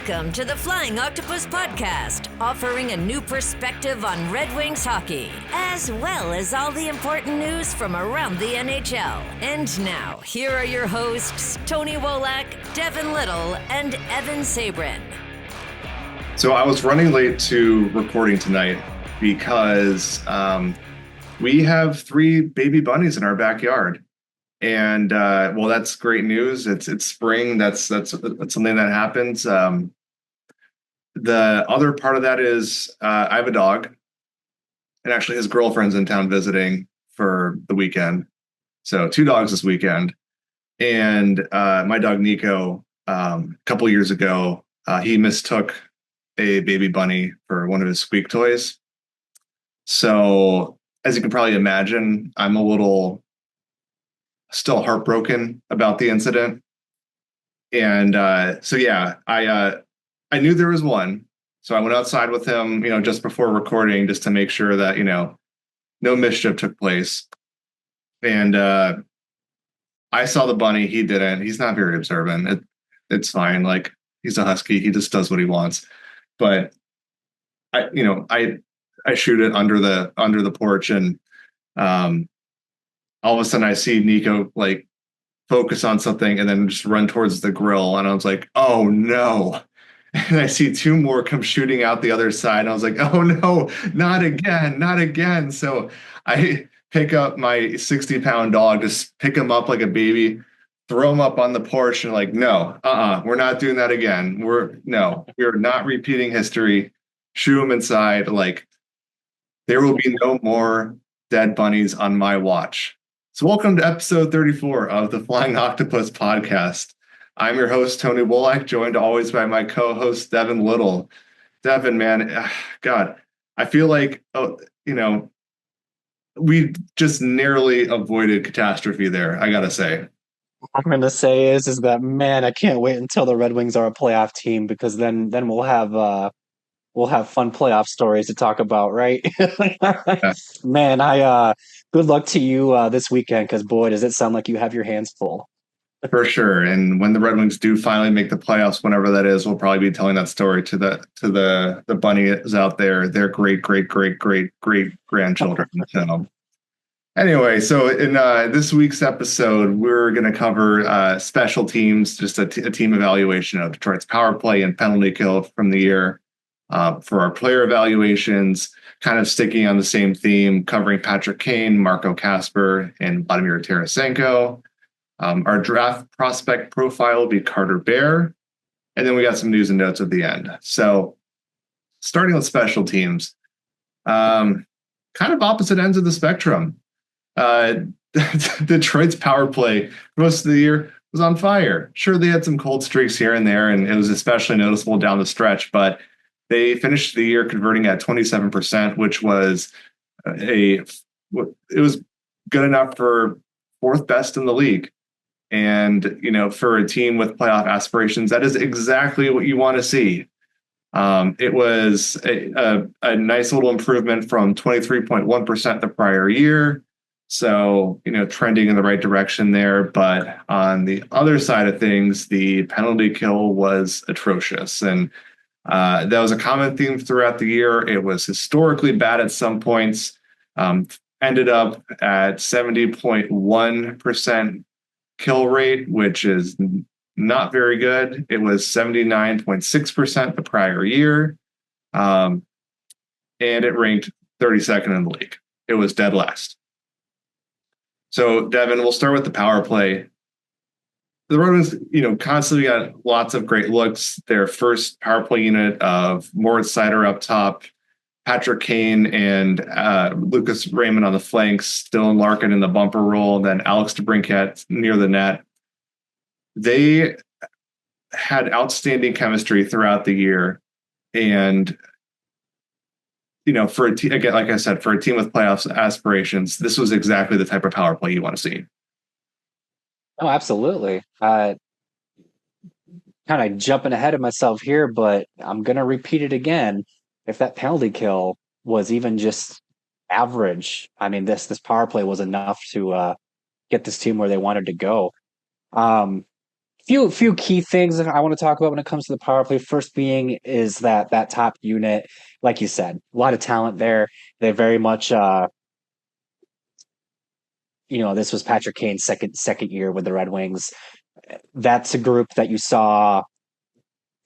Welcome to the Flying Octopus Podcast, offering a new perspective on Red Wings hockey, as well as all the important news from around the NHL. And now, here are your hosts, Tony Wolak, Devin Little, and Evan Sabrin. So I was running late to recording tonight because we have 3 baby bunnies in our backyard. And well, that's great news. It's spring. That's something that happens. The other part of that is I have a dog, and actually his girlfriend's in town visiting for the weekend. So 2 dogs this weekend. And my dog Nico, a couple years ago, he mistook a baby bunny for one of his squeak toys. So as you can probably imagine, I'm a little still heartbroken about the incident. And so, yeah, I knew there was one. So I went outside with him, just before recording, just to make sure that, no mischief took place. And I saw the bunny. He didn't. He's not very observant. It's fine. Like, he's a husky. He just does what he wants. But I shoot it under the porch, and all of a sudden I see Nico like focus on something and then just run towards the grill. And I was like, oh no. And I see 2 more come shooting out the other side. And I was like, oh no, not again. So I pick up my 60-pound dog, just pick him up like a baby, throw him up on the porch, and like, no, we're not doing that again. We're not repeating history. Shoo him inside. Like, there will be no more dead bunnies on my watch. So welcome to episode 34 of the Flying Octopus Podcast. I'm your host, Tony Wolak, joined always by my co-host, Devin Little. Devin, man, God, I feel like, we just narrowly avoided catastrophe there, I gotta say. What I'm going to say is that, man, I can't wait until the Red Wings are a playoff team, because then we'll have fun playoff stories to talk about, right? Yeah. Man, good luck to you this weekend, because boy, does it sound like you have your hands full. For sure. And when the Red Wings do finally make the playoffs, whenever that is, we'll probably be telling that story to the bunnies out there, their great grandchildren. So anyway, so in this week's episode, we're going to cover special teams, just a team evaluation of Detroit's power play and penalty kill from the year. For our player evaluations, kind of sticking on the same theme, covering Patrick Kane, Kasper, and Vladimir Tarasenko. Our draft prospect profile will be Carter Bear. And then we got some news and notes at the end. So starting with special teams, kind of opposite ends of the spectrum. Detroit's power play most of the year was on fire. Sure, they had some cold streaks here and there, and it was especially noticeable down the stretch, but they finished the year converting at 27%, which was it was good enough for 4th best in the league. And, for a team with playoff aspirations, that is exactly what you want to see. It was a nice little improvement from 23.1% the prior year. So, trending in the right direction there. But on the other side of things, the penalty kill was atrocious. And that was a common theme throughout the year. It was historically bad at some points, ended up at 70.1% kill rate, which is not very good. It was 79.6% the prior year. And it ranked 32nd in the league. It was dead last. So, Devin, we'll start with the power play. The Red Wings, constantly got lots of great looks. Their first power play unit of Moritz Seider up top, Patrick Kane and Lucas Raymond on the flanks, Dylan Larkin in the bumper role, then Alex DeBrincat near the net. They had outstanding chemistry throughout the year. And, for a team, again, like I said, for a team with playoffs aspirations, this was exactly the type of power play you want to see. Oh, absolutely. Kind of jumping ahead of myself here, but I'm going to repeat it again. If that penalty kill was even just average, I mean, this power play was enough to get this team where they wanted to go. few key things that I want to talk about when it comes to the power play. First being is that top unit, like you said, a lot of talent there. They very much this was Patrick Kane's second year with the Red Wings. That's a group that you saw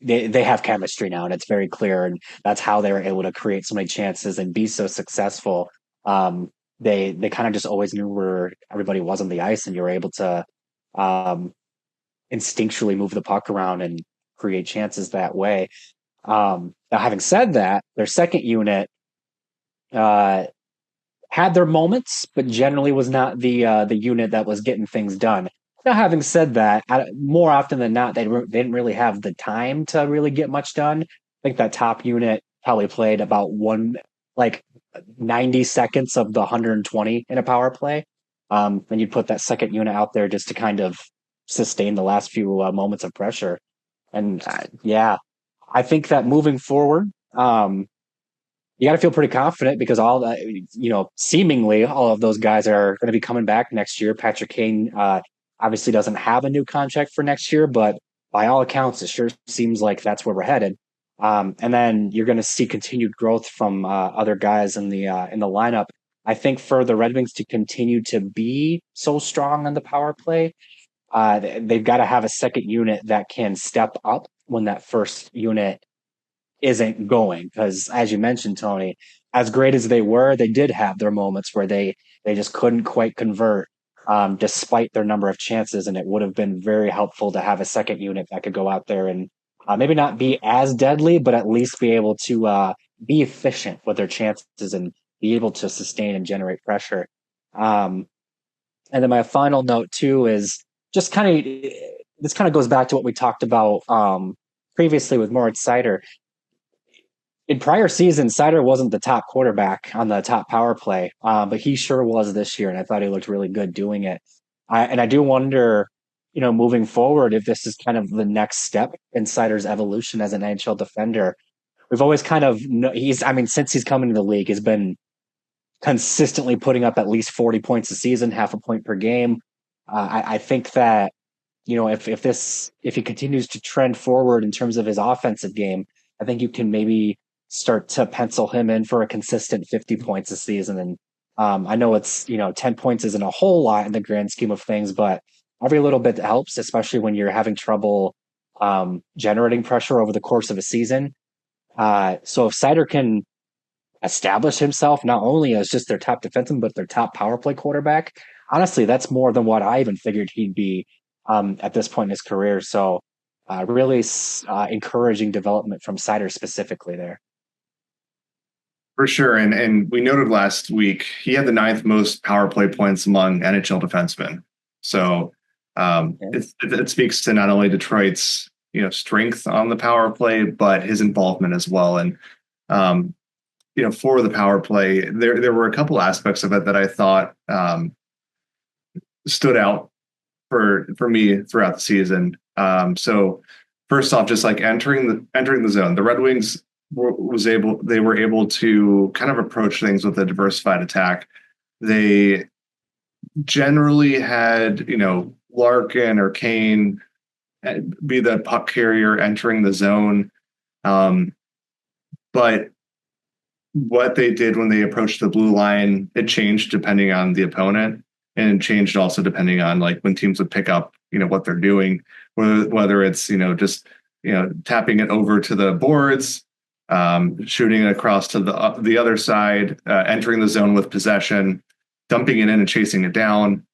they have chemistry now, and it's very clear, and that's how they were able to create so many chances and be so successful. They kind of just always knew where everybody was on the ice, and you were able to instinctually move the puck around and create chances that way. Now, having said that, their second unit had their moments, but generally was not the unit that was getting things done. Now, having said that, more often than not, they didn't really have the time to really get much done. I think that top unit probably played about 90 seconds of the 120 in a power play. And you'd put that second unit out there just to kind of sustain the last few moments of pressure. And I think that moving forward, you got to feel pretty confident because seemingly all of those guys are going to be coming back next year. Patrick Kane obviously doesn't have a new contract for next year, but by all accounts, it sure seems like that's where we're headed. And then you're going to see continued growth from other guys in the lineup. I think for the Red Wings to continue to be so strong on the power play, they've got to have a second unit that can step up when that first unit isn't going. Because as you mentioned, Tony, as great as they were, they did have their moments where they just couldn't quite convert despite their number of chances. And it would have been very helpful to have a second unit that could go out there and maybe not be as deadly, but at least be able to be efficient with their chances and be able to sustain and generate pressure. And then my final note too is just this kind of goes back to what we talked about previously with Moritz Seider. In prior seasons, Seider wasn't the top quarterback on the top power play, but he sure was this year, and I thought he looked really good doing it. I do wonder, moving forward, if this is kind of the next step in Seider's evolution as an NHL defender. We've always since he's come into the league, he's been consistently putting up at least 40 points a season, half a point per game. I think that, if he continues to trend forward in terms of his offensive game, I think you can maybe start to pencil him in for a consistent 50 points a season. And I know it's, 10 points isn't a whole lot in the grand scheme of things, but every little bit helps, especially when you're having trouble generating pressure over the course of a season. So if Seider can establish himself not only as just their top defenseman, but their top power play quarterback, honestly, that's more than what I even figured he'd be at this point in his career. So really encouraging development from Seider specifically there. For sure. And we noted last week, he had the 9th most power play points among NHL defensemen. So it speaks to not only Detroit's, strength on the power play, but his involvement as well. And, for the power play, there were a couple aspects of it that I thought stood out for me throughout the season. So first off, just like entering the zone, the Red Wings were able to kind of approach things with a diversified attack. They generally had, Larkin or Kane be the puck carrier entering the zone. But what they did when they approached the blue line, it changed depending on the opponent, and it changed also depending on when teams would pick up, what they're doing, whether it's, just, tapping it over to the boards, shooting it across to the other side, entering the zone with possession, dumping it in and chasing it down.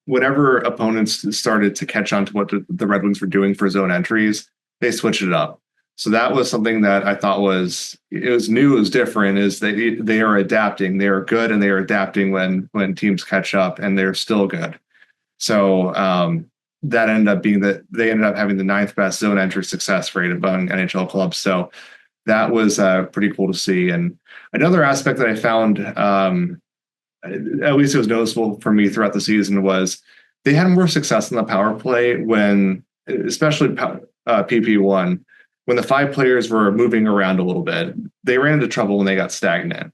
Whenever opponents started to catch on to what the Red Wings were doing for zone entries, they switched it up. So that was something that I thought was new, it was different, is they are adapting. They are good, and they are adapting when teams catch up, and they're still good. So that ended up being that they ended up having the 9th best zone entry success rate among NHL clubs. So that was pretty cool to see. And another aspect that I found, at least it was noticeable for me throughout the season, was they had more success in the power play when, especially PP1, when the 5 players were moving around a little bit. They ran into trouble when they got stagnant.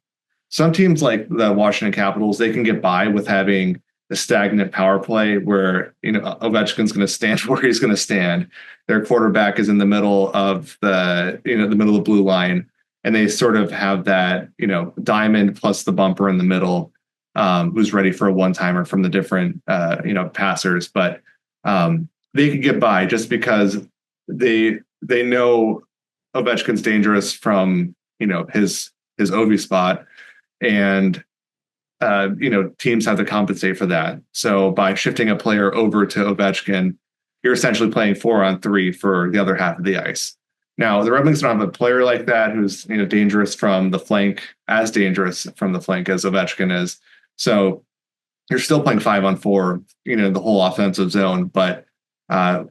Some teams like the Washington Capitals, they can get by with having the stagnant power play where, Ovechkin's going to stand where he's going to stand. Their quarterback is in the middle of the middle of the blue line, and they sort of have that, diamond plus the bumper in the middle, who's ready for a one-timer from the different, passers. But they can get by just because they know Ovechkin's dangerous from, his Ovi spot, and teams have to compensate for that. So by shifting a player over to Ovechkin, you're essentially playing 4-on-3 for the other half of the ice. Now, the Red Wings don't have a player like that who's dangerous from the flank, as dangerous from the flank as Ovechkin is. So you're still playing 5-on-4, the whole offensive zone. But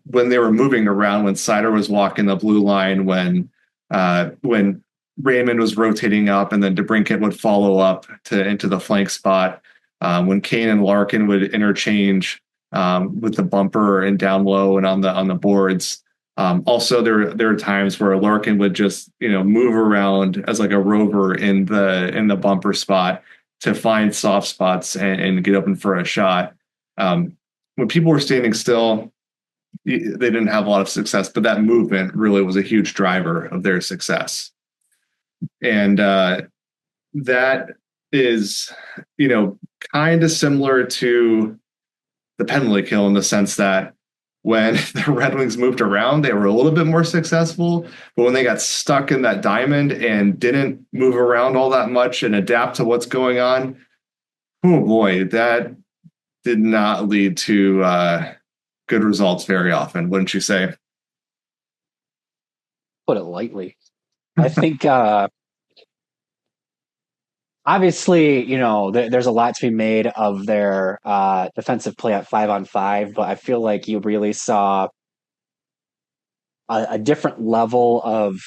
when they were moving around, when Seider was walking the blue line, when Raymond was rotating up, and then DeBrincat would follow up into the flank spot, when Kane and Larkin would interchange with the bumper and down low and on the boards. Also, there are times where Larkin would just move around as like a rover in the bumper spot to find soft spots and get open for a shot. When people were standing still, they didn't have a lot of success, but that movement really was a huge driver of their success. And that is, kind of similar to the penalty kill in the sense that when the Red Wings moved around, they were a little bit more successful. But when they got stuck in that diamond and didn't move around all that much and adapt to what's going on, oh boy, that did not lead to good results very often, wouldn't you say? Put it lightly. I think obviously, there's a lot to be made of their defensive play at 5-on-5, but I feel like you really saw a different level of,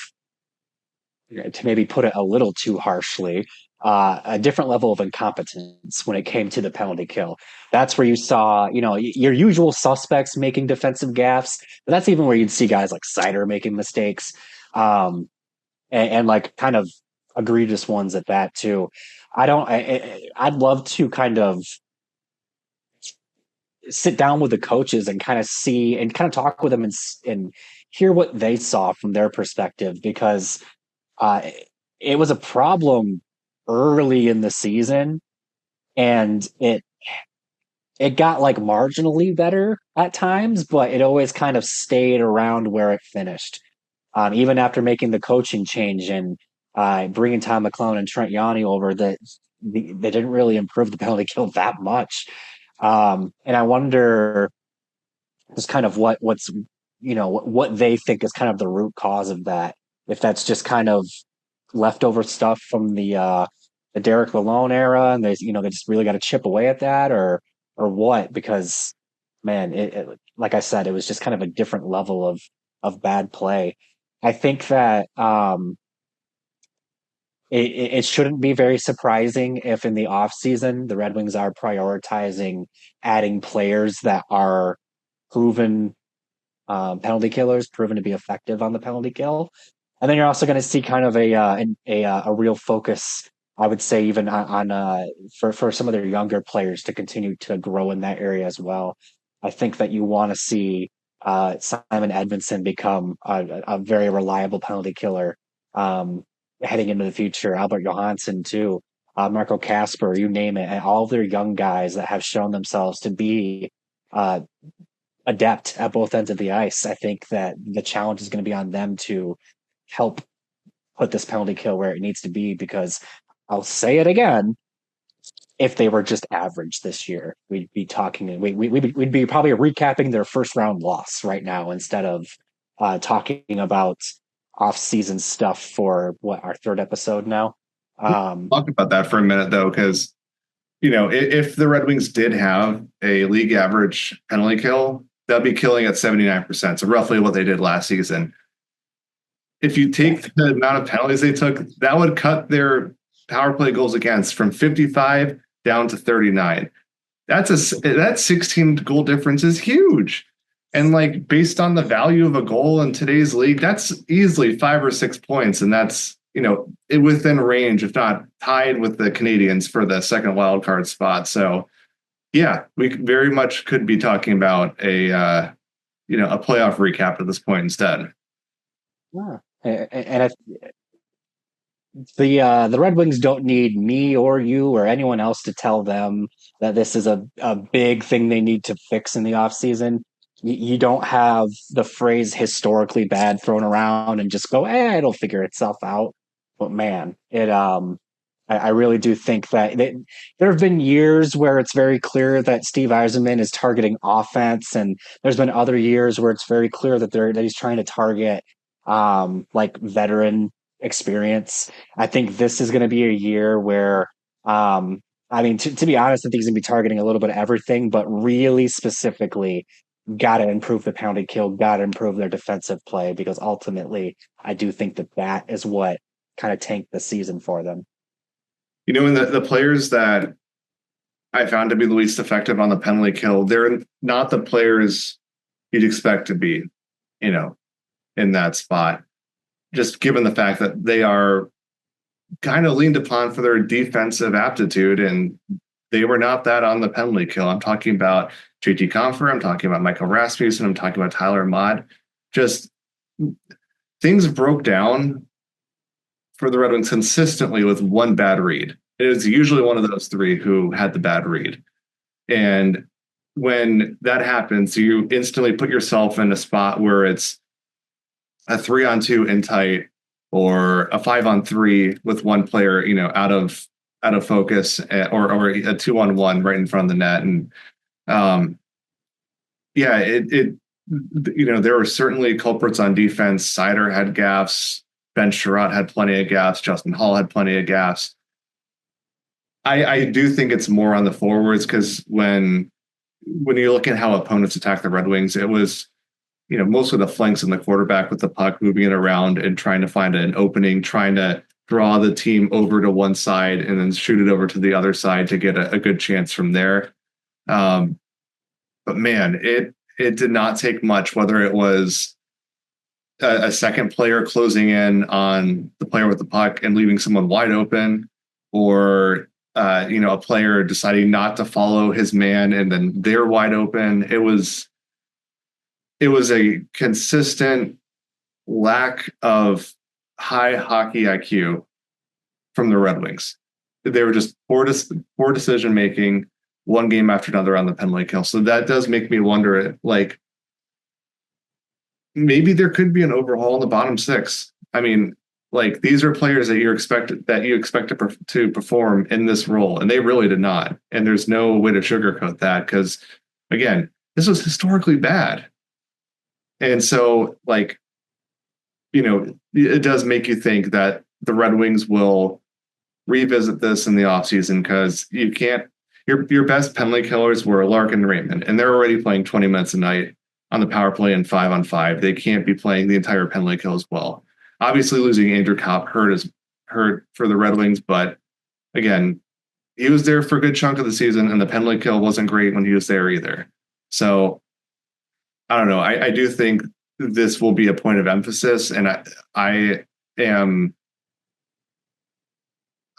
to maybe put it a little too harshly, a different level of incompetence when it came to the penalty kill. That's where you saw, your usual suspects making defensive gaffes, but that's even where you'd see guys like Seider making mistakes. And like kind of egregious ones at that too. I'd love to kind of sit down with the coaches and kind of see and kind of talk with them and hear what they saw from their perspective, because it was a problem early in the season, and it got like marginally better at times, but it always kind of stayed around where it finished. Even after making the coaching change and bringing Tom McClellan and Trent Yanni over, they didn't really improve the penalty kill that much. And I wonder just kind of what they think is kind of the root cause of that. If that's just kind of leftover stuff from the Derek Lalonde era, and they just really got to chip away at that, or what? Because man, it like I said, it was just kind of a different level of bad play. I think that it shouldn't be very surprising if in the offseason the Red Wings are prioritizing adding players that are proven penalty killers, proven to be effective on the penalty kill. And then you're also going to see kind of a real focus, I would say, even on for some of their younger players to continue to grow in that area as well. I think that you want to see Simon Edmondson become a very reliable penalty killer heading into the future. Albert Johansson too, Marco Kasper, you name it, and all of their young guys that have shown themselves to be adept at both ends of the ice. I think that the challenge is going to be on them to help put this penalty kill where it needs to be, because I'll say it again, if they were just average this year, we'd be talking, we'd be probably recapping their first round loss right now instead of talking about off-season stuff for our third episode now. Talk about that for a minute though, because if the Red Wings did have a league average penalty kill, they'll be killing at 79%, so roughly what they did last season. If you take the amount of penalties they took, that would cut their power play goals against from 55 down to 39. That 16 goal difference is huge. And like based on the value of a goal in today's league, that's easily 5 or 6 points. And that's, within range, if not tied with the Canadians for the second wild card spot. So Yeah, we very much could be talking about a playoff recap at this point instead. Yeah. And the Red Wings don't need me or you or anyone else to tell them that this is a big thing they need to fix in the offseason. You don't have the phrase historically bad thrown around and just go, it'll figure itself out. But man, I really do think that there have been years where it's very clear that Steve Yzerman is targeting offense, and there's been other years where it's very clear that he's trying to target like veteran experience. I think this is going to be a year where, to be honest, I think he's going to be targeting a little bit of everything, but really specifically, got to improve the pounded kill, got to improve their defensive play, because ultimately, I do think that is what kind of tanked the season for them. And the players that I found to be the least effective on the penalty kill, they're not the players you'd expect to be, in that spot. Just given the fact that they are kind of leaned upon for their defensive aptitude, and they were not that on the penalty kill. I'm talking about JT Compher, I'm talking about Michael Rasmussen, I'm talking about Tyler Mott. Just things broke down for the Red Wings consistently with one bad read. It was usually one of those three who had the bad read. And when that happens, you instantly put yourself in a spot where it's a 3-on-2 in tight, or a 5-on-3 with one player, out of focus, or a 2-on-1 right in front of the net. And there were certainly culprits on defense. Seider had gaffes. Ben Sherratt had plenty of gaffes. Justin Hall had plenty of gaffes. I do think it's more on the forwards, because when you look at how opponents attack the Red Wings, it was most of the flanks and the quarterback with the puck, moving it around and trying to find an opening, trying to draw the team over to one side and then shoot it over to the other side to get a good chance from there. But man, it did not take much, whether it was a second player closing in on the player with the puck and leaving someone wide open, or a player deciding not to follow his man and then they're wide open. It was a consistent lack of high hockey IQ from the Red Wings. They were just poor decision making, one game after another on the penalty kill. So that does make me wonder, maybe there could be an overhaul in the bottom six. I mean, these are players that you expect to perform in this role, and they really did not. And there's no way to sugarcoat that, because again, this was historically bad. And so, it does make you think that the Red Wings will revisit this in the offseason, because you can't. Your best penalty killers were Larkin and Raymond, and they're already playing 20 minutes a night on the power play and 5-on-5. They can't be playing the entire penalty kill as well. Obviously, losing Andrew Kopp hurt for the Red Wings, but again, he was there for a good chunk of the season, and the penalty kill wasn't great when he was there either. So I don't know. I do think this will be a point of emphasis, and I am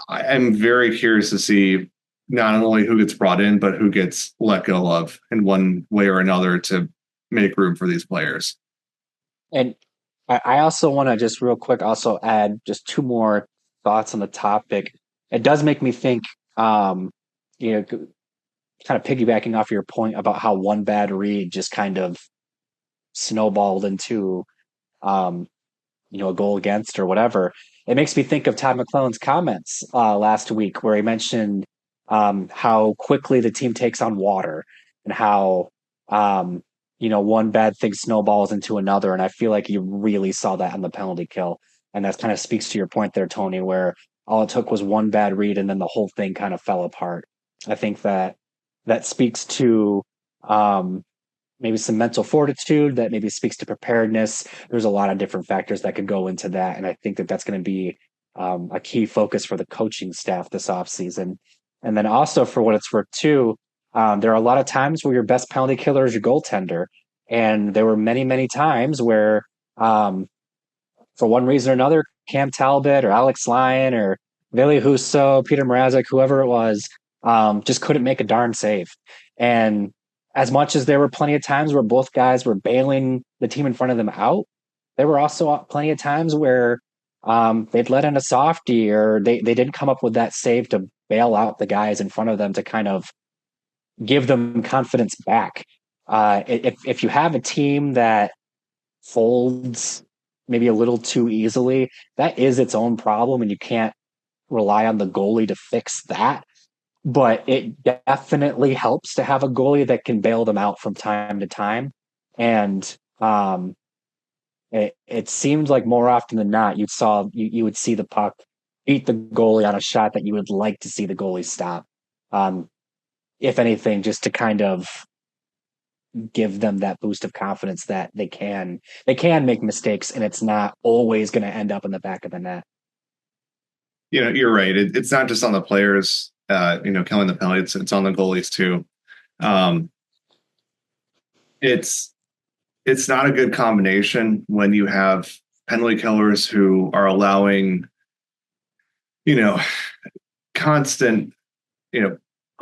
very curious to see not only who gets brought in, but who gets let go of in one way or another to make room for these players. And I also want to just real quick also add just two more thoughts on the topic. It does make me think, kind of piggybacking off your point about how one bad read just kind of snowballed into, a goal against or whatever. It makes me think of Todd McClellan's comments last week, where he mentioned how quickly the team takes on water, and how, one bad thing snowballs into another. And I feel like you really saw that on the penalty kill. And that kind of speaks to your point there, Tony, where all it took was one bad read and then the whole thing kind of fell apart. I think that speaks to maybe some mental fortitude, that maybe speaks to preparedness. There's a lot of different factors that could go into that. And I think that that's going to be a key focus for the coaching staff this offseason. And then also, for what it's worth too, there are a lot of times where your best penalty killer is your goaltender. And there were many, many times where, for one reason or another, Cam Talbot or Alex Lyon or Ville Husso, Peter Mrazek, whoever it was, just couldn't make a darn save. And as much as there were plenty of times where both guys were bailing the team in front of them out, there were also plenty of times where they'd let in a softie, or they didn't come up with that save to bail out the guys in front of them to kind of give them confidence back. If you have a team that folds maybe a little too easily, that is its own problem, and you can't rely on the goalie to fix that. But it definitely helps to have a goalie that can bail them out from time to time. And it seemed like more often than not, you would see the puck beat the goalie on a shot that you would like to see the goalie stop. If anything, just to kind of give them that boost of confidence that they can make mistakes, and it's not always going to end up in the back of the net. You're right. It's not just on the players, killing the penalty. It's on the goalies too. It's not a good combination when you have penalty killers who are allowing, constant,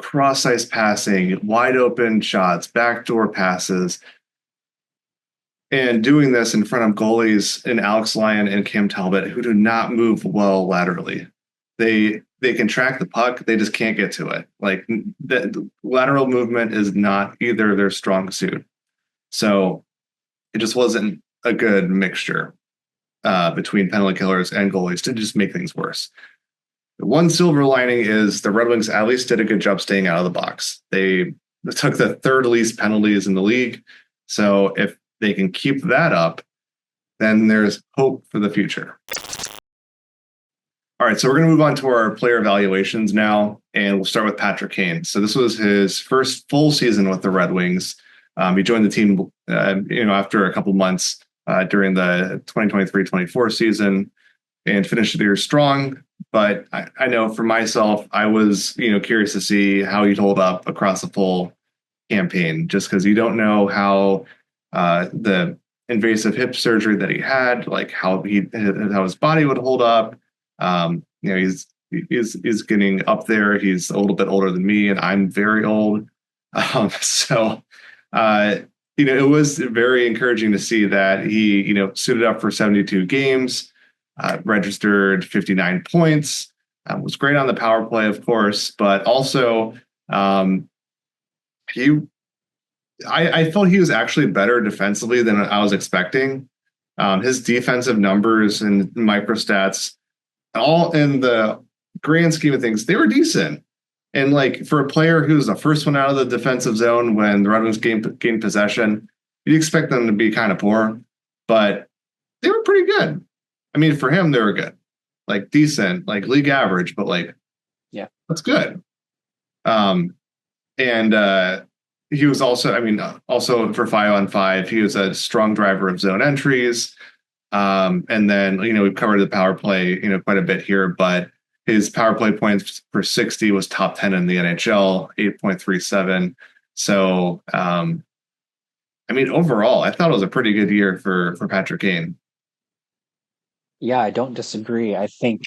cross ice passing, wide open shots, backdoor passes, and doing this in front of goalies in Alex Lyon and Cam Talbot, who do not move well laterally. They can track the puck, they just can't get to it. Like, the lateral movement is not either their strong suit. So it just wasn't a good mixture between penalty killers and goalies to just make things worse. The one silver lining is the Red Wings at least did a good job staying out of the box. They took the third least penalties in the league. So if they can keep that up, then there's hope for the future. All right, so we're going to move on to our player evaluations now, and we'll start with Patrick Kane. So this was his first full season with the Red Wings. He joined the team, after a couple months during the 2023-24 season, and finished the year strong. But I know for myself, I was, curious to see how he'd hold up across the full campaign, just because you don't know how the invasive hip surgery that he had, like how his body would hold up. He's getting up there. He's a little bit older than me, and I'm very old. It was very encouraging to see that he, suited up for 72 games, registered 59 points, was great on the power play, of course, but also I felt he was actually better defensively than I was expecting. His defensive numbers and microstats, all in the grand scheme of things, they were decent. And like, for a player who's the first one out of the defensive zone when the Red Wings gained possession, you'd expect them to be kind of poor, but they were pretty good. I mean, for him, they were good, like decent, like league average, but like, yeah, that's good. And he was also for 5-on-5, he was a strong driver of zone entries. And then, we've covered the power play, quite a bit here, but his power play points per 60 was top 10 in the NHL, 8.37. So, overall, I thought it was a pretty good year for Patrick Kane. Yeah, I don't disagree. I think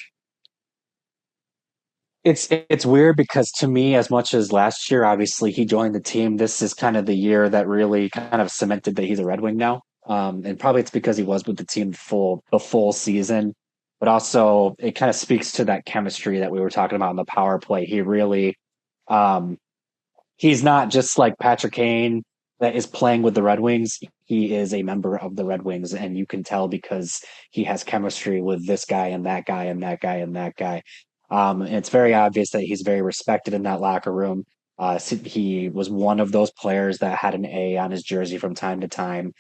it's weird because, to me, as much as last year, obviously he joined the team, this is kind of the year that really kind of cemented that he's a Red Wing now. And probably it's because he was with the team the full season, but also it kind of speaks to that chemistry that we were talking about in the power play. He really, he's not just like Patrick Kane that is playing with the Red Wings. He is a member of the Red Wings, and you can tell because he has chemistry with this guy and that guy and that guy and that guy. And it's very obvious that he's very respected in that locker room. He was one of those players that had an A on his jersey from time to time.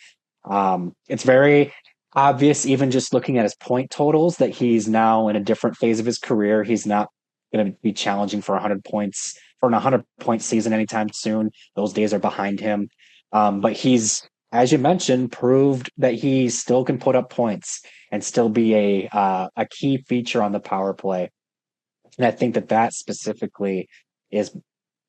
It's very obvious, even just looking at his point totals, that he's now in a different phase of his career. He's not going to be challenging for 100 points for an 100-point season anytime soon. Those days are behind him. But he's, as you mentioned, proved that he still can put up points and still be a key feature on the power play. And I think that specifically is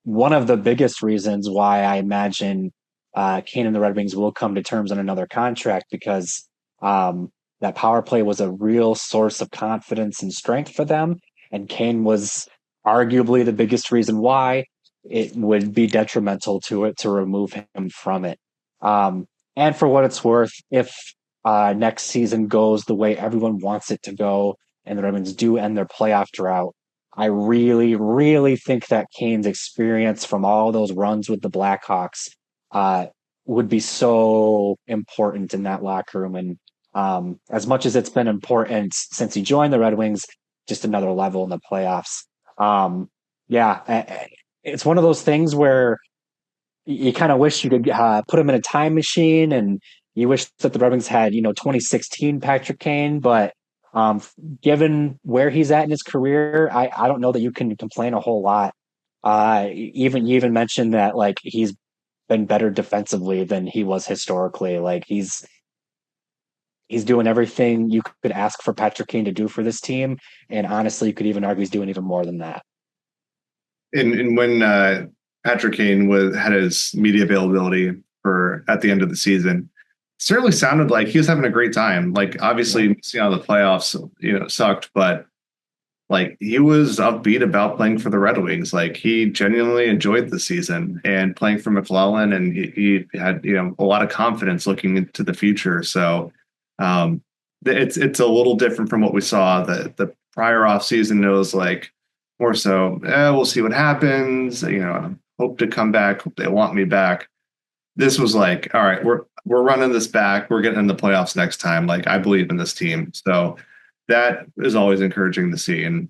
one of the biggest reasons why I imagine Kane and the Red Wings will come to terms on another contract, because that power play was a real source of confidence and strength for them. And Kane was arguably the biggest reason why it would be detrimental to it to remove him from it. And for what it's worth, if next season goes the way everyone wants it to go and the Red Wings do end their playoff drought, I really, really think that Kane's experience from all those runs with the Blackhawks would be so important in that locker room. And as much as it's been important since he joined the Red Wings, just another level in the playoffs. It's one of those things where you kind of wish you could put him in a time machine, and you wish that the Red Wings had, 2016 Patrick Kane, but given where he's at in his career, I don't know that you can complain a whole lot. You even mentioned that like he's been better defensively than he was historically. Like he's doing everything you could ask for Patrick Kane to do for this team, and honestly, you could even argue he's doing even more than that. And when Patrick Kane had his media availability at the end of the season, certainly sounded like he was having a great time. Like obviously missing out on the playoffs, sucked, but like he was upbeat about playing for the Red Wings. Like he genuinely enjoyed the season and playing for McClellan, and he had, a lot of confidence looking into the future. So it's a little different from what we saw the prior off season. It was like more so, we'll see what happens. Hope to come back. Hope they want me back. This was like, all right, we're running this back. We're getting in the playoffs next time. Like I believe in this team. So that is always encouraging to see. And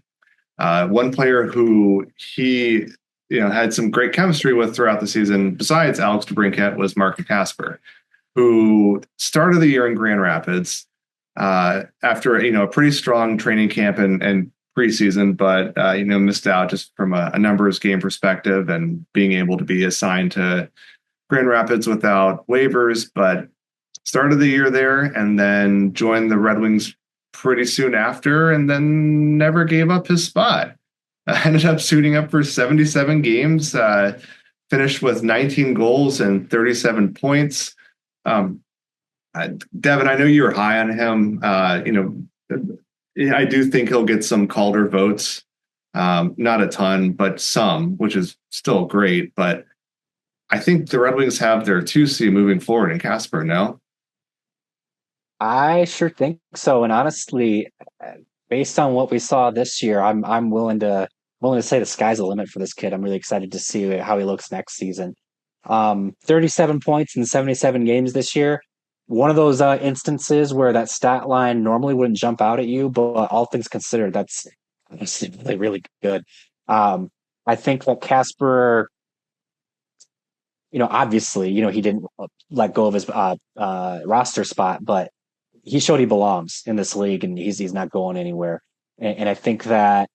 one player who he, had some great chemistry with throughout the season, besides Alex DeBrincat, was Mark Kasper, who started the year in Grand Rapids after, a pretty strong training camp and preseason, but, missed out just from a numbers game perspective and being able to be assigned to Grand Rapids without waivers, but started the year there and then joined the Red Wings pretty soon after, and then never gave up his spot. Ended up suiting up for 77 games, finished with 19 goals and 37 points. Devin, I know you were high on him. I do think he'll get some Calder votes, not a ton, but some, which is still great. But I think the Red Wings have their 2C moving forward in Kasper, no? I sure think so. And honestly, based on what we saw this year, I'm willing to say the sky's the limit for this kid. I'm really excited to see how he looks next season. 37 points in 77 games this year. One of those instances where that stat line normally wouldn't jump out at you, but all things considered, that's really, really good. I think that Kasper, obviously, he didn't let go of his roster spot, but he showed he belongs in this league, and he's not going anywhere. And I think that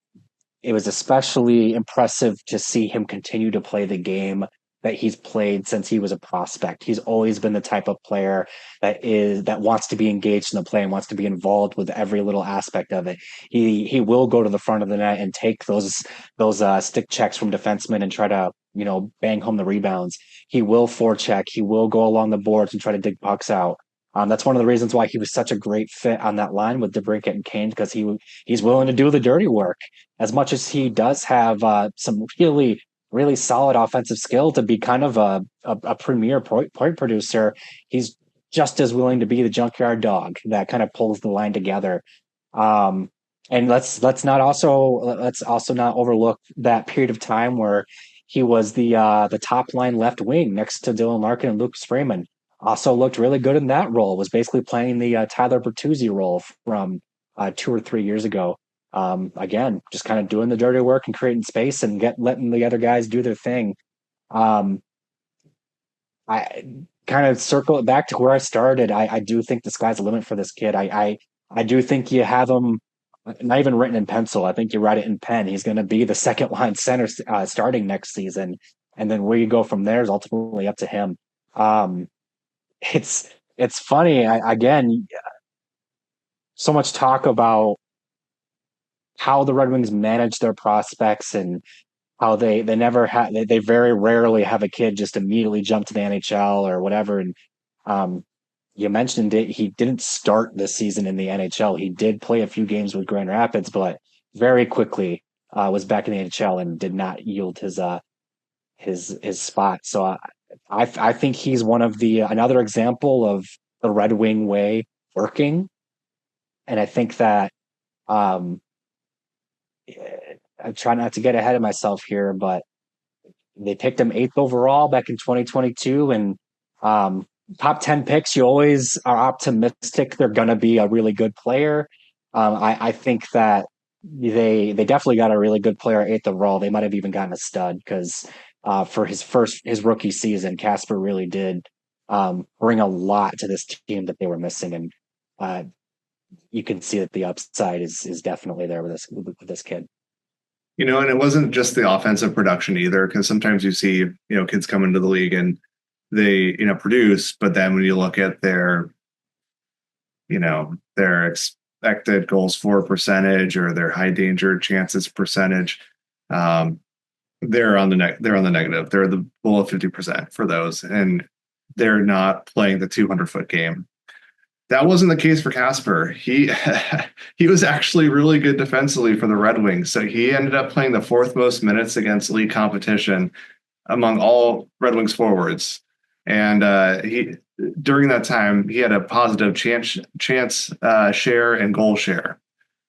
it was especially impressive to see him continue to play the game that he's played since he was a prospect. He's always been the type of player that wants to be engaged in the play and wants to be involved with every little aspect of it. He will go to the front of the net and take those stick checks from defensemen and try to, bang home the rebounds. He will forecheck. He will go along the boards and try to dig pucks out. That's one of the reasons why he was such a great fit on that line with DeBrincat and Kane, because he's willing to do the dirty work. As much as he does have some really, really solid offensive skill to be kind of a premier point producer, he's just as willing to be the junkyard dog that kind of pulls the line together. And let's also not overlook that period of time where he was the top line left wing next to Dylan Larkin and Lucas Freeman. Also looked really good in that role. Was basically playing the Tyler Bertuzzi role from 2 or 3 years ago. Again, just kind of doing the dirty work and creating space and letting the other guys do their thing. I kind of circle it back to where I started. I do think the sky's the limit for this kid. I do think you have him not even written in pencil. I think you write it in pen. He's going to be the second line center starting next season. And then where you go from there is ultimately up to him. It's funny. Again, so much talk about how the Red Wings manage their prospects and how they very rarely have a kid just immediately jump to the NHL or whatever. And you mentioned it. He didn't start this season in the NHL. He did play a few games with Grand Rapids, but very quickly was back in the NHL and did not yield his spot. So I think he's one of another example of the Red Wing way working. And I think that I try not to get ahead of myself here, but they picked him 8th overall back in 2022. And top 10 picks, you always are optimistic they're going to be a really good player. I think that they definitely got a really good player at 8th overall. They might have even gotten a stud because for his rookie season, Kasper really did bring a lot to this team that they were missing. And you can see that the upside is definitely there with this kid. And it wasn't just the offensive production either, because sometimes you see, kids come into the league and they, produce, but then when you look at their expected goals for percentage or their high danger chances percentage, they're on the negative. They're below 50% for those, and they're not playing the 200-foot game. That wasn't the case for Kasper. He was actually really good defensively for the Red Wings. So he ended up playing the 4th most minutes against league competition among all Red Wings forwards. And during that time, he had a positive chance share and goal share.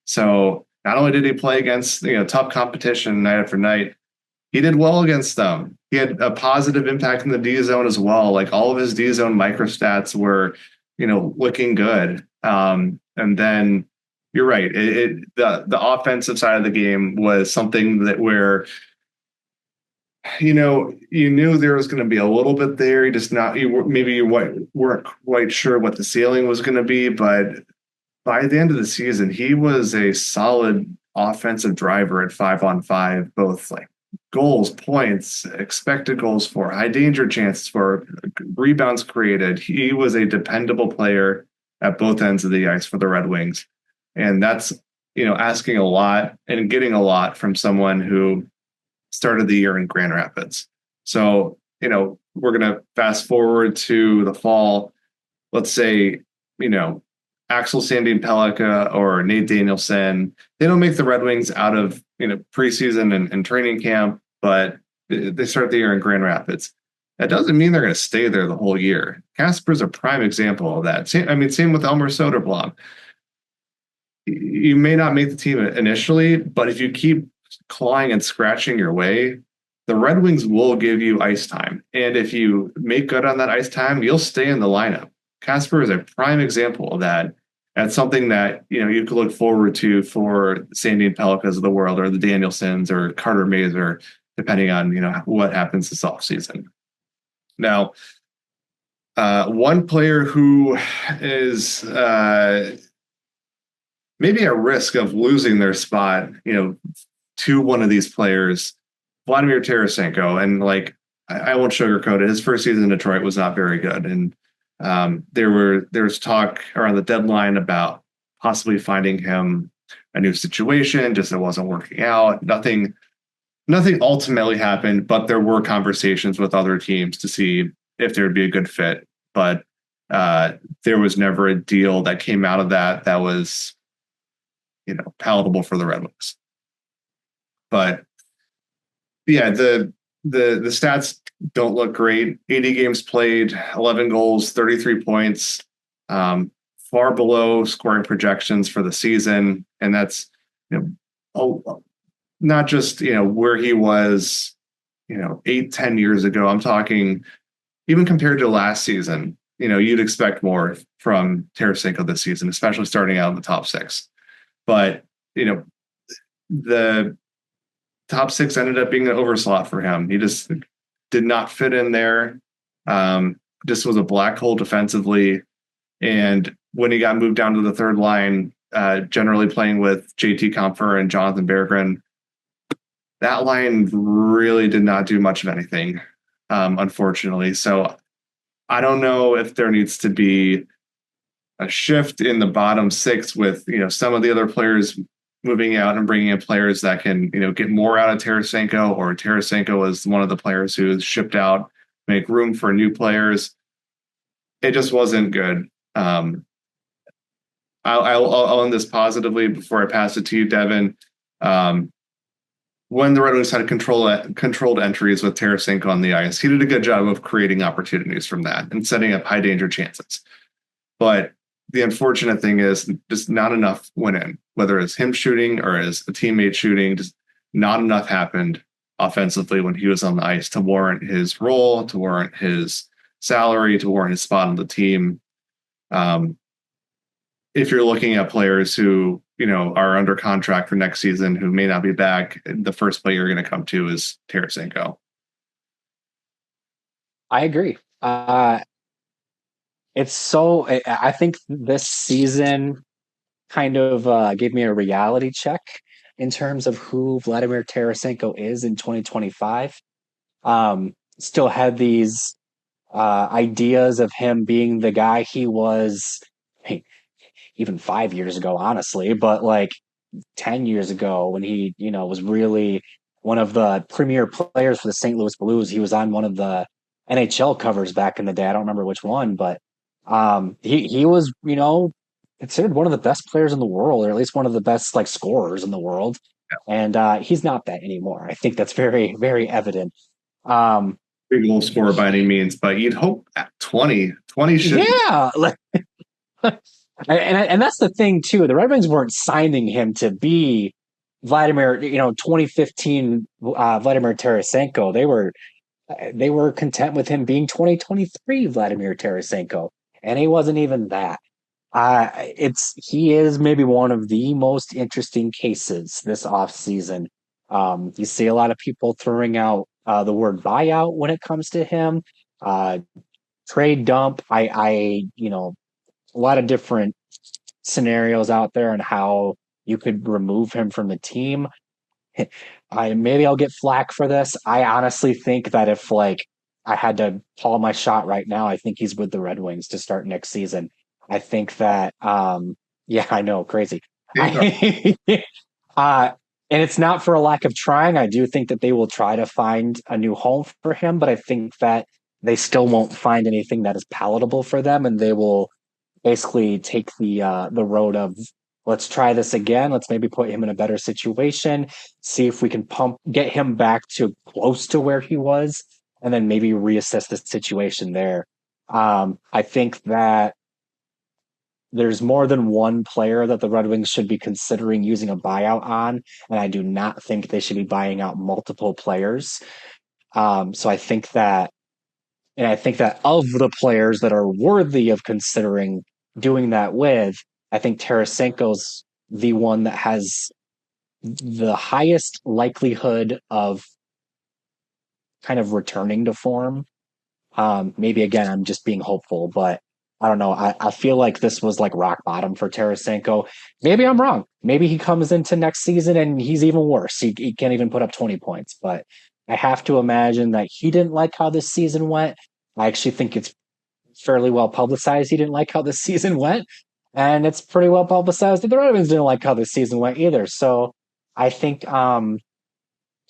So not only did he play against tough competition night after night, he did well against them. He had a positive impact in the D zone as well. Like all of his D zone microstats were looking good. And then you're right. The offensive side of the game was something that where, you knew there was going to be a little bit there. You weren't quite sure what the ceiling was going to be, but by the end of the season, he was a solid offensive driver at 5-on-5, both like goals, points, expected goals for, high danger chances for, rebounds created. He was a dependable player at both ends of the ice for the Red Wings. And that's, asking a lot and getting a lot from someone who started the year in Grand Rapids. So, we're going to fast forward to the fall. Let's say, Axel Sandin-Pellikka or Nate Danielson, they don't make the Red Wings out of preseason and training camp, but they start the year in Grand Rapids. That doesn't mean they're going to stay there the whole year. Kasper's a prime example of that. Same with Elmer Soderblom. You may not make the team initially, but if you keep clawing and scratching your way, the Red Wings will give you ice time. And if you make good on that ice time, you'll stay in the lineup. Kasper is a prime example of that. That's something that you could look forward to for Sandin-Pellikkas of the world, or the Danielsons, or Carter Mazur, depending on what happens this offseason. Now, one player who is maybe at risk of losing their spot, to one of these players, Vladimir Tarasenko, and I won't sugarcoat it. His first season in Detroit was not very good, and there's talk around the deadline about possibly finding him a new situation, just it wasn't working out. Nothing ultimately happened, but there were conversations with other teams to see if there'd be a good fit. But there was never a deal that came out of that was, palatable for the Red Wings. But yeah, the stats don't look great. 80 games played, 11 goals, 33 points, far below scoring projections for the season. And that's, not just, where he was, 8-10 years ago. I'm talking even compared to last season, you'd expect more from Tarasenko this season, especially starting out in the top 6. But, the top 6 ended up being an overslot for him. He just did not fit in there. Just was a black hole defensively. And when he got moved down to the third line, generally playing with JT Compher and Jonathan Berggren, that line really did not do much of anything, unfortunately. So I don't know if there needs to be a shift in the bottom 6 with, some of the other players moving out and bringing in players that can, get more out of Tarasenko, or Tarasenko is one of the players who is shipped out, make room for new players. It just wasn't good. I'll end this positively before I pass it to you, Devin. when the Red Wings had controlled entries with Tarasenko on the ice, he did a good job of creating opportunities from that and setting up high danger chances. But the unfortunate thing is just not enough went in, whether it's him shooting or as a teammate shooting, just not enough happened offensively when he was on the ice to warrant his role, to warrant his salary, to warrant his spot on the team. If you're looking at players who, are under contract for next season, who may not be back, the first player you're going to come to is Tarasenko. I agree. I think this season kind of gave me a reality check in terms of who Vladimir Tarasenko is in 2025. Still had these ideas of him being the guy he was even 5 years ago, honestly, but like 10 years ago when he, was really one of the premier players for the St. Louis Blues. He was on one of the NHL covers back in the day. I don't remember which one, but he was, considered one of the best players in the world, or at least one of the best like scorers in the world. And he's not that anymore. I think that's very, very evident. Big goal scorer by any means, but you'd hope at 20 should. Yeah. And that's the thing too. The Red Wings weren't signing him to be Vladimir, 2015 Vladimir Tarasenko. They were content with him being 2023 Vladimir Tarasenko, and he wasn't even that. He is maybe one of the most interesting cases this offseason. You see a lot of people throwing out the word buyout when it comes to him. Trade dump. A lot of different scenarios out there on how you could remove him from the team. Maybe I'll get flack for this. I honestly think that if I had to call my shot right now, I think he's with the Red Wings to start next season. I think that, yeah, I know, crazy. And it's not for a lack of trying. I do think that they will try to find a new home for him, but I think that they still won't find anything that is palatable for them, and they will basically take the road of, let's try this again. Let's maybe put him in a better situation, see if we can get him back to close to where he was, and then maybe reassess the situation there. I think that there's more than one player that the Red Wings should be considering using a buyout on, and I do not think they should be buying out multiple players. So I think that of the players that are worthy of considering doing that with, I think Tarasenko's the one that has the highest likelihood of kind of returning to form. Maybe again, I'm just being hopeful, but I don't know. I feel like this was like rock bottom for Tarasenko. Maybe I'm wrong. Maybe he comes into next season and he's even worse. He can't even put up 20 points, but I have to imagine that he didn't like how this season went. I actually think it's fairly well publicized he didn't like how this season went. And it's pretty well publicized that the Red Wings didn't like how this season went either. So I think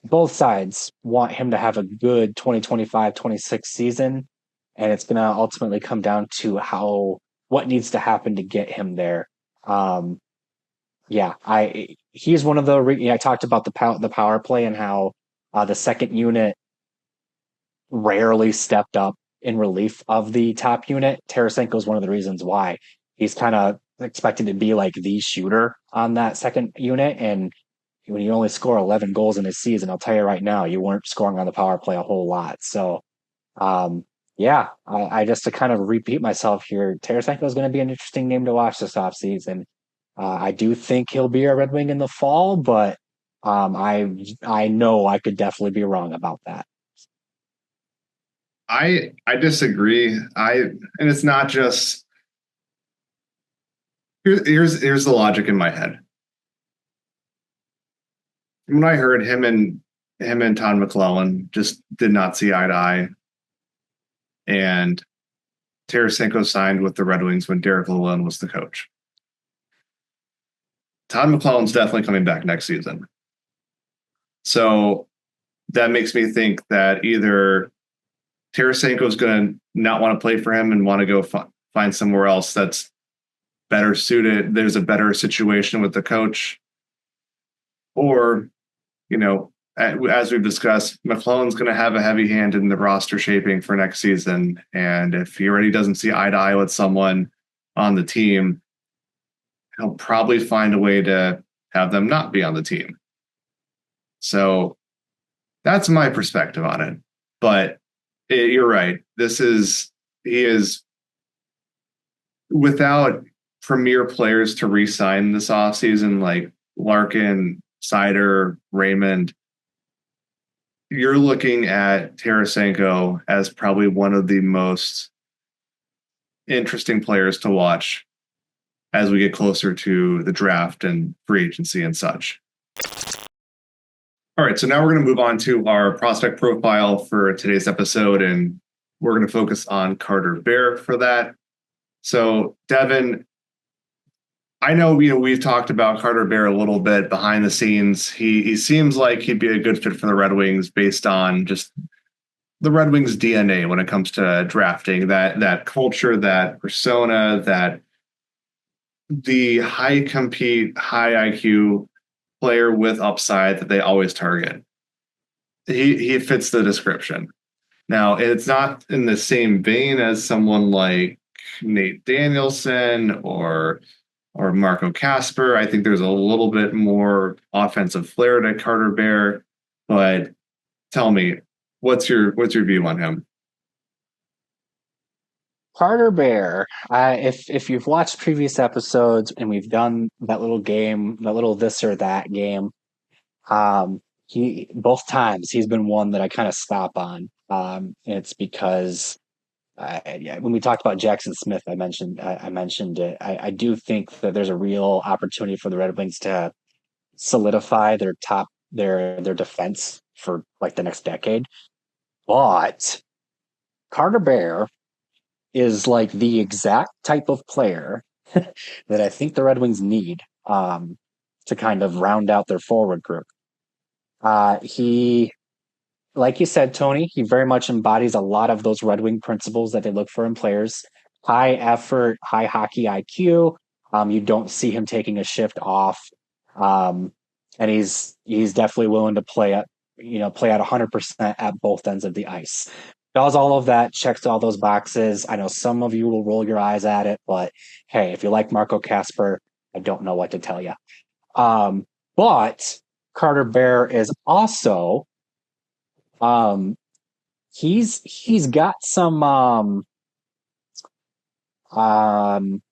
both sides want him to have a good 2025-26 season. And it's going to ultimately come down to what needs to happen to get him there. He's one of the, I talked about the power play and how the second unit rarely stepped up in relief of the top unit. Tarasenko is one of the reasons why. He's kind of expected to be like the shooter on that second unit. And when you only score 11 goals in a season, I'll tell you right now, you weren't scoring on the power play a whole lot. So, I just to kind of repeat myself here, Tarasenko is going to be an interesting name to watch this offseason. I do think he'll be a Red Wing in the fall, but I know I could definitely be wrong about that. I disagree. And it's not just here's the logic in my head. When I heard him and Todd McClellan just did not see eye to eye, and Tarasenko signed with the Red Wings when Derek Lalonde was the coach. Todd McClellan's definitely coming back next season. So that makes me think that either Tarasenko is going to not want to play for him and want to go find somewhere else that's better suited. There's a better situation with the coach, or, as we've discussed, McClellan's going to have a heavy hand in the roster shaping for next season. And if he already doesn't see eye to eye with someone on the team, he'll probably find a way to have them not be on the team. So that's my perspective on it. But you're right. He is without premier players to re-sign this offseason, like Larkin, Seider, Raymond. You're looking at Tarasenko as probably one of the most interesting players to watch as we get closer to the draft and free agency and such. All right, so now we're going to move on to our prospect profile for today's episode, and we're going to focus on Carter Bear for that. So, Devin, I know we've talked about Carter Bear a little bit behind the scenes. He seems like he'd be a good fit for the Red Wings based on just the Red Wings DNA when it comes to drafting, that culture, that persona, that the high compete, high IQ player with upside that they always target. He fits the description. Now, it's not in the same vein as someone like Nate Danielson or Marco Kasper. I think there's a little bit more offensive flair to Carter Bear, but tell me, what's your view on him? Carter Bear, if you've watched previous episodes and we've done that little game, that little this or that game, he both times he's been one that I kind of stop on. It's because when we talked about Jackson Smith, I mentioned it. I do think that there's a real opportunity for the Red Wings to solidify their defense for like the next decade. But Carter Bear is like the exact type of player that I think the Red Wings need to kind of round out their forward group. He, like you said, Tony, he very much embodies a lot of those Red Wing principles that they look for in players. High effort, high hockey IQ. You don't see him taking a shift off. And he's definitely willing to play at 100% at both ends of the ice. Does all of that, checks all those boxes. I know some of you will roll your eyes at it, but hey, if you like Marco Kasper, I don't know what to tell you. But Carter Bear is also, he's got some,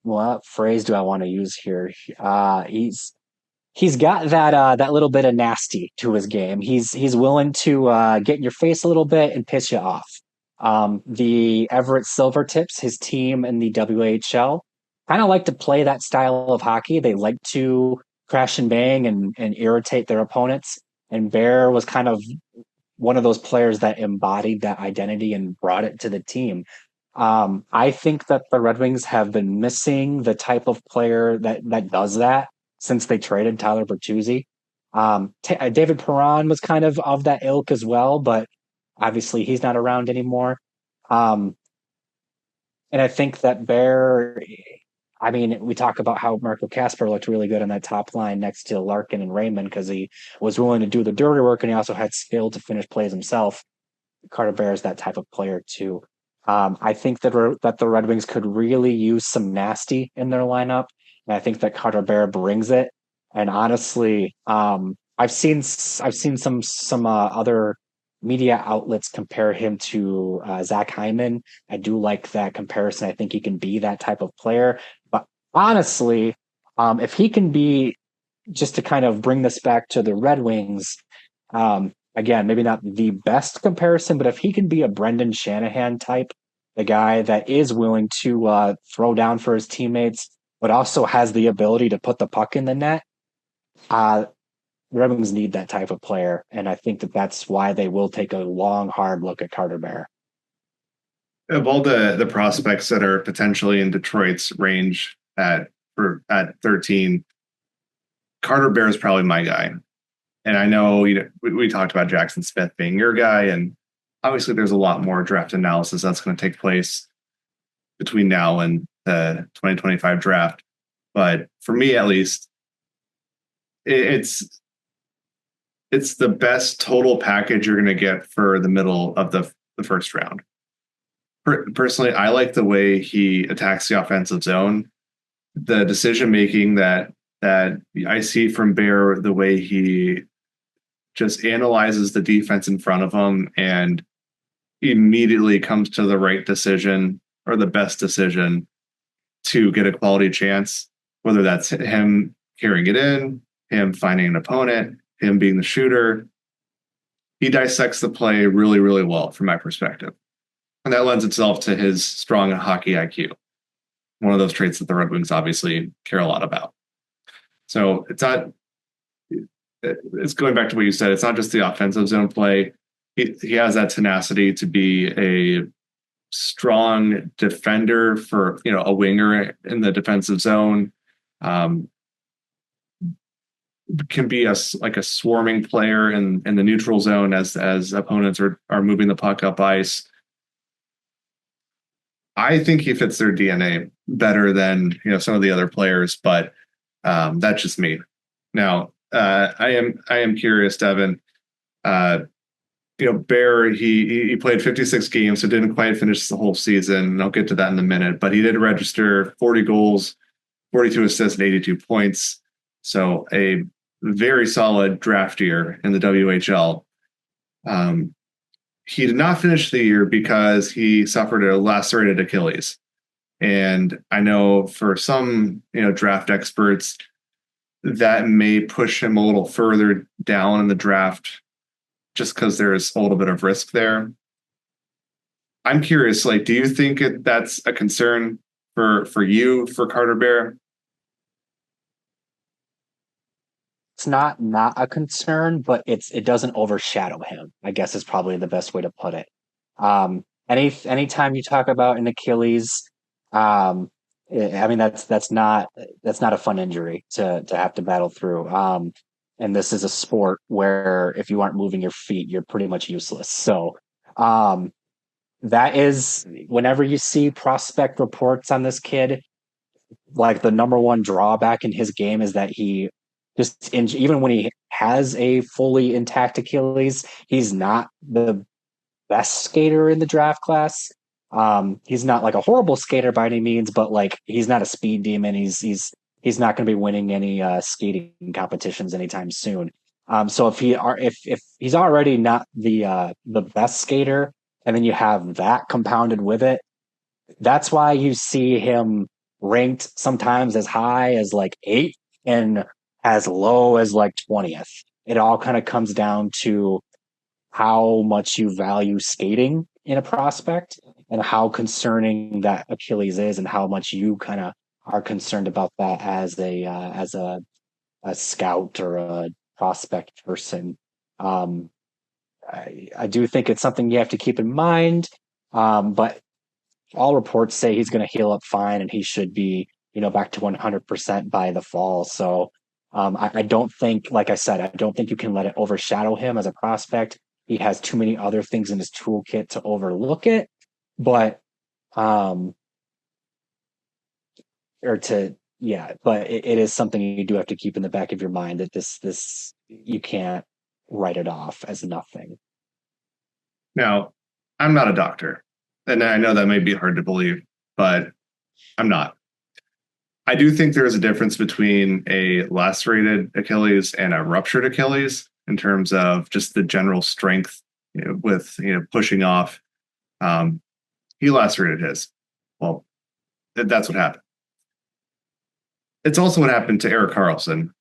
what phrase do I want to use here? He's got that little bit of nasty to his game. He's willing to get in your face a little bit and piss you off. The Everett Silvertips, his team in the WHL, kind of like to play that style of hockey. They like to crash and bang and irritate their opponents. And Bear was kind of one of those players that embodied that identity and brought it to the team. I think that the Red Wings have been missing the type of player that does that since they traded Tyler Bertuzzi. David Perron was kind of that ilk as well, but obviously he's not around anymore. And I think that Bear, I mean, we talk about how Marco Kasper looked really good on that top line next to Larkin and Raymond because he was willing to do the dirty work and he also had skill to finish plays himself. Carter Bear is that type of player too. I think that the Red Wings could really use some nasty in their lineup. And I think that Carter Bear brings it. And honestly, I've seen some other media outlets compare him to Zach Hyman. I do like that comparison. I think he can be that type of player. But honestly, if he can be, just to kind of bring this back to the Red Wings, again, maybe not the best comparison, but if he can be a Brendan Shanahan type, the guy that is willing to throw down for his teammates, but also has the ability to put the puck in the net, the Red Wings need that type of player. And I think that that's why they will take a long, hard look at Carter Bear. Of all the prospects that are potentially in Detroit's range at 13, Carter Bear is probably my guy. And I know we talked about Jackson Smith being your guy, and obviously there's a lot more draft analysis that's going to take place between now and the 2025 draft. But for me, at least, it's it's the best total package you're going to get for the middle of the first round. Personally, I like the way he attacks the offensive zone. The decision making that I see from Bear, the way he just analyzes the defense in front of him and immediately comes to the right decision or the best decision to get a quality chance, whether that's him carrying it in, him finding an opponent, him being the shooter. He dissects the play really, really well from my perspective. And that lends itself to his strong hockey IQ. One of those traits that the Red Wings obviously care a lot about. So it's going back to what you said. It's not just the offensive zone play. He has that tenacity to be a strong defender for, a winger in the defensive zone. Can be a swarming player in the neutral zone as opponents are moving the puck up ice. I think he fits their DNA better than some of the other players, but that's just me. Now, I am curious, Devin. Bear, he played 56 games, so didn't quite finish the whole season. And I'll get to that in a minute, but he did register 40 goals, 42 assists, and 82 points. So a very solid draft year in the WHL. He did not finish the year because he suffered a lacerated Achilles. And I know for some, draft experts, that may push him a little further down in the draft just because there's a little bit of risk there. I'm curious, do you think that's a concern for you, for Carter Bear? It's not a concern, but it doesn't overshadow him, I guess is probably the best way to put it. Anytime you talk about an Achilles, that's not a fun injury to have to battle through. And this is a sport where if you aren't moving your feet, you're pretty much useless. So that is, whenever you see prospect reports on this kid, the number one drawback in his game is that he even when he has a fully intact Achilles, he's not the best skater in the draft class. He's not a horrible skater by any means, but he's not a speed demon. He's not going to be winning any skating competitions anytime soon. So if he's already not the best skater, and then you have that compounded with it, that's why you see him ranked sometimes as high as 8 and as low as 20th. It all kind of comes down to how much you value skating in a prospect and how concerning that Achilles is and how much you kind of are concerned about that as a scout or a prospect person. I do think it's something you have to keep in mind, but all reports say he's going to heal up fine and he should be, back to 100% by the fall. So I don't think, like I said, I don't think you can let it overshadow him as a prospect. He has too many other things in his toolkit to overlook it, but it is something you do have to keep in the back of your mind that this you can't write it off as nothing. Now, I'm not a doctor, and I know that may be hard to believe, but I'm not. I do think there is a difference between a lacerated Achilles and a ruptured Achilles in terms of just the general strength, with pushing off. He lacerated his. Well, that's what happened. It's also what happened to Erik Karlsson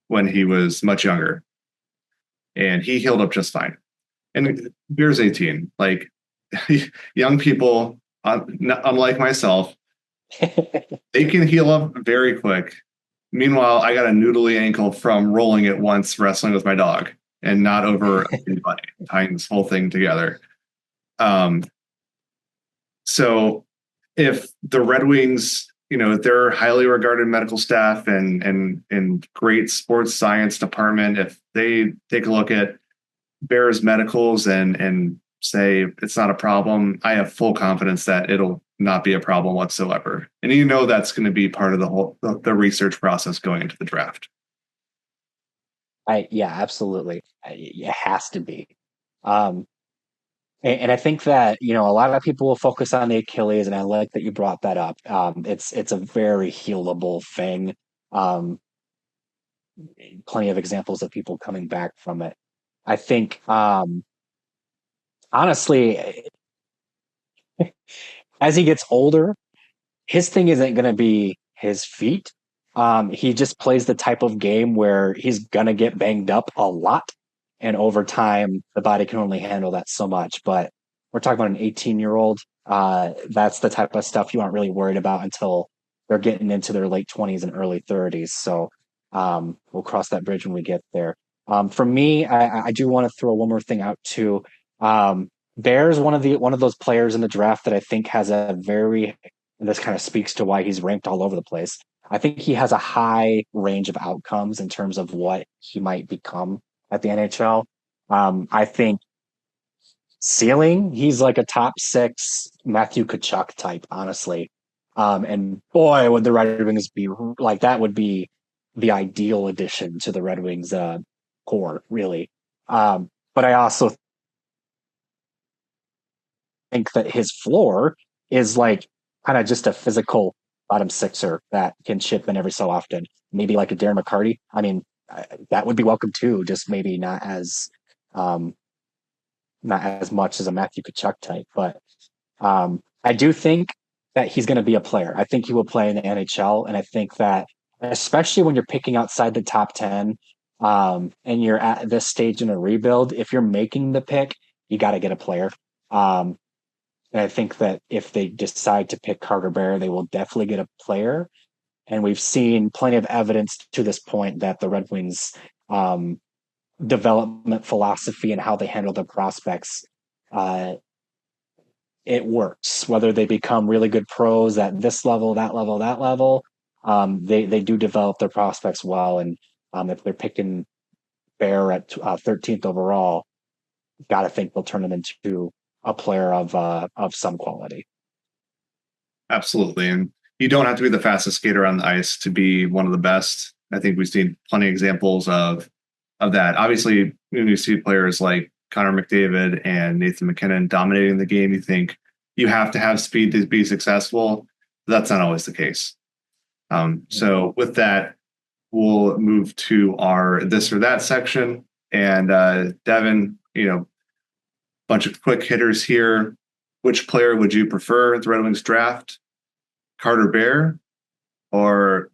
when he was much younger, and he healed up just fine. And Bear's 18. Young people, unlike myself, they can heal up very quick. Meanwhile, I got a noodly ankle from rolling it once wrestling with my dog and not over anybody, tying this whole thing together. So if the Red Wings, their highly regarded medical staff and great sports science department, if they take a look at Bear's medicals and say it's not a problem, I have full confidence that it'll not be a problem whatsoever. And that's going to be part of the research process going into the draft. Yeah, absolutely. It has to be. Um, and I think that, a lot of people will focus on the Achilles, and I like that you brought that up. It's a very healable thing. Um, Plenty of examples of people coming back from it. I think, honestly, as he gets older, his thing isn't going to be his feet. He just plays the type of game where he's going to get banged up a lot. And over time, the body can only handle that so much. But we're talking about an 18-year-old. That's the type of stuff you aren't really worried about until they're getting into their late 20s and early 30s. So we'll cross that bridge when we get there. For me, I do want to throw one more thing out too. Bear's one of those players in the draft that I think has a very, and this kind of speaks to why he's ranked all over the place. I think he has a high range of outcomes in terms of what he might become at the NHL. I think ceiling, he's like a top 6 Matthew Tkachuk type, honestly. And boy, would the Red Wings be like, that would be the ideal addition to the Red Wings core, really. But I also think that his floor is like kind of just a physical bottom sixer that can chip in every so often. Maybe like a Darren McCarty. I mean, that would be welcome too. Just maybe not as much as a Matthew Tkachuk type. But I do think that he's going to be a player. I think he will play in the NHL, and I think that especially when you're picking outside the top 10, and you're at this stage in a rebuild, if you're making the pick, you got to get a player. And I think that if they decide to pick Carter Bear, they will definitely get a player. And we've seen plenty of evidence to this point that the Red Wings development philosophy and how they handle their prospects, it works. Whether they become really good pros at this level, that level, that level, they do develop their prospects well. And if they're picking Bear at 13th overall, got to think they'll turn him into a player of some quality. Absolutely. And you don't have to be the fastest skater on the ice to be one of the best. I think we've seen plenty of examples of that. Obviously, when you see players like Connor McDavid and Nathan McKinnon dominating the game, you think you have to have speed to be successful. That's not always the case. So with that, we'll move to our this or that section. And Devin, bunch of quick hitters here. Which player would you prefer at the Red Wings draft? Carter Bear or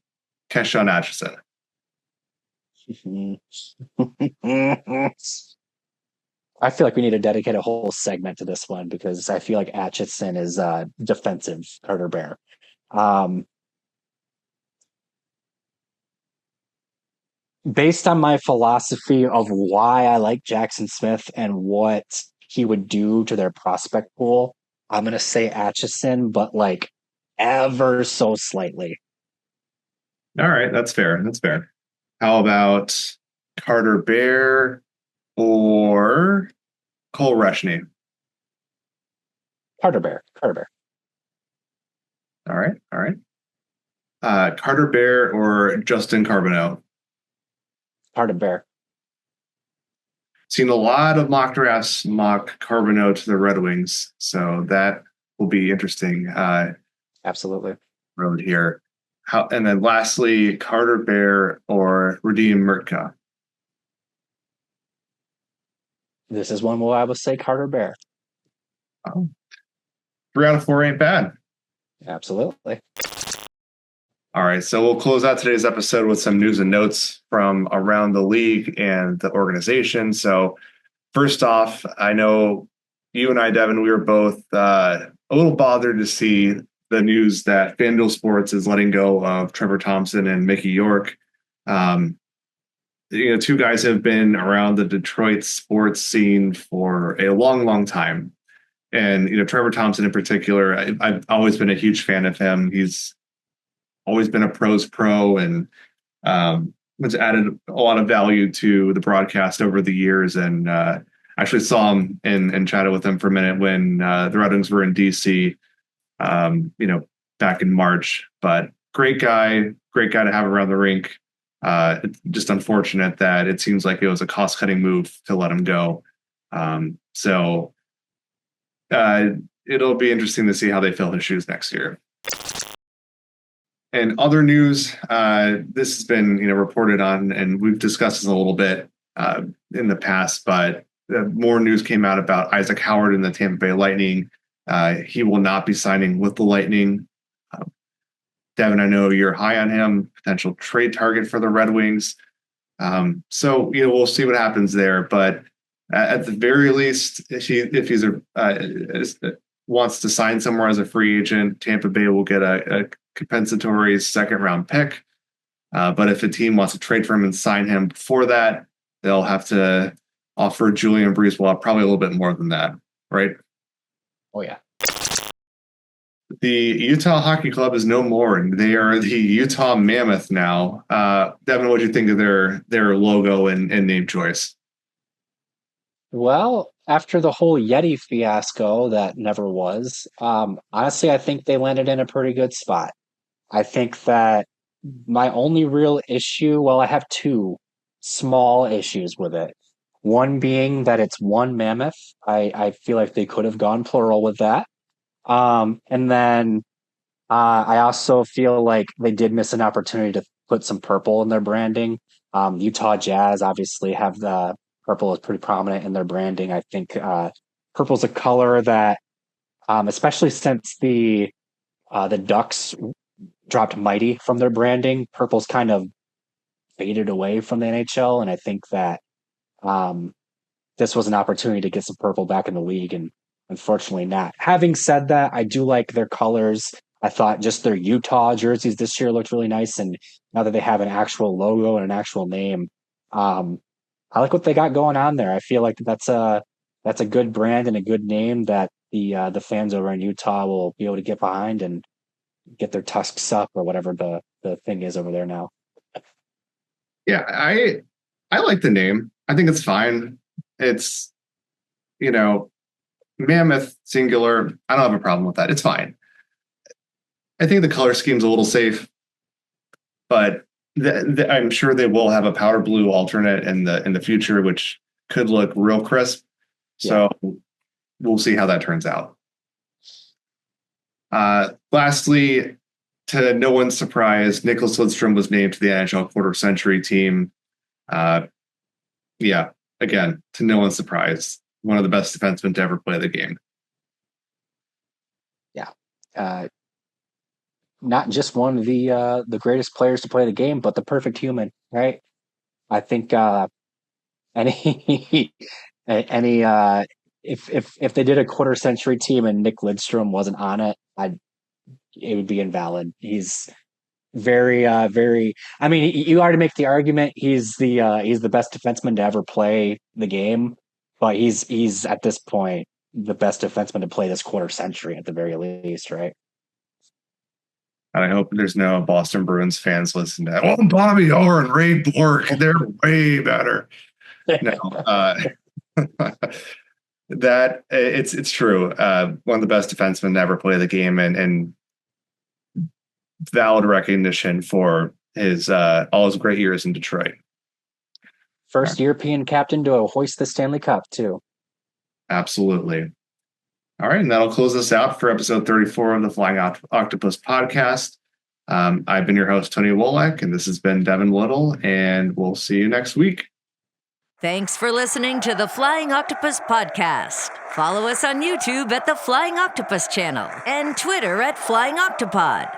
Keshawn Atchison? I feel like we need to dedicate a whole segment to this one because I feel like Atchison is defensive Carter Bear. Based on my philosophy of why I like Jackson Smith and what he would do to their prospect pool, I'm going to say Atchison, but like ever so slightly. All right, that's fair. That's fair. How about Carter Bear or Cole Rushney? Carter Bear. All right. Carter Bear or Justin Carbonneau? Carter Bear. Seen a lot of mock drafts mock Carbonneau to the Red Wings, so that will be interesting. Absolutely. Road here. And then lastly, Carter Bear or Radim Murtka? This is one where I will say Carter Bear. Oh. 3 out of 4 ain't bad. Absolutely. All right, so we'll close out today's episode with some news and notes from around the league and the organization. So first off, I know you and I, Devin, we were both a little bothered to see the news that FanDuel Sports is letting go of Trevor Thompson and Mickey York. Two guys have been around the Detroit sports scene for a long, long time. And, Trevor Thompson in particular, I've always been a huge fan of him. He's always been a pro's pro and has added a lot of value to the broadcast over the years. And actually saw him and chatted with him for a minute when the Red Wings were in DC, back in March. But great guy to have around the rink. It's just unfortunate that it seems like it was a cost-cutting move to let him go. So it'll be interesting to see how they fill his shoes next year. And other news, this has been reported on, and we've discussed this a little bit in the past, but more news came out about Isaac Howard in the Tampa Bay Lightning. He will not be signing with the Lightning. Devin, I know you're high on him, potential trade target for the Red Wings. So we'll see what happens there. But at the very least, if he's wants to sign somewhere as a free agent, Tampa Bay will get a compensatory second-round pick. But if a team wants to trade for him and sign him before that, they'll have to offer Julian Breezewell probably a little bit more than that, right? Oh, yeah. The Utah Hockey Club is no more, and they are the Utah Mammoth now. Devin, what do you think of their logo and name choice? Well, after the whole Yeti fiasco that never was, honestly, I think they landed in a pretty good spot. I think that my only real issue, well, I have two small issues with it. One being that it's one mammoth. I feel like they could have gone plural with that. And then I also feel like they did miss an opportunity to put some purple in their branding. Utah Jazz obviously have the purple is pretty prominent in their branding. I think purple's a color that, especially since the Ducks dropped Mighty from their branding, purple's kind of faded away from the NHL, and I think that this was an opportunity to get some purple back in the league, and unfortunately not. Having said that, I do like their colors. I thought just their Utah jerseys this year looked really nice, and now that they have an actual logo and an actual name, I like what they got going on there. I feel like that's a good brand and a good name that the fans over in Utah will be able to get behind and get their tusks up or whatever the thing is over there now. Yeah, I like the name. I think it's fine. It's Mammoth singular. I don't have a problem with that. It's fine. I think the color scheme's a little safe, but I'm sure they will have a powder blue alternate in the future, which could look real crisp. So we'll see how that turns out. Lastly, to no one's surprise, Nicklas Lidstrom was named to the NHL quarter century team. Again, to no one's surprise, one of the best defensemen to ever play the game. Yeah. Not just one of the greatest players to play the game, but the perfect human, right? I think if they did a quarter century team and Nick Lidstrom wasn't on it, it would be invalid. He's very, very. I mean, you already make the argument he's the best defenseman to ever play the game, but he's at this point the best defenseman to play this quarter century at the very least, right? And I hope there's no Boston Bruins fans listening to that. Oh, Bobby Orr and Ray Bork, they're way better. No, that it's true. One of the best defensemen to ever play the game, and valid recognition for his all his great years in Detroit. First European captain to hoist the Stanley Cup too. Absolutely. All right, and that'll close us out for episode 34 of the Flying Octopus Podcast. I've been your host, Tony Wolak, and this has been Devin Little, and we'll see you next week. Thanks for listening to the Flying Octopus Podcast. Follow us on YouTube at the Flying Octopus channel and Twitter at Flying Octopod.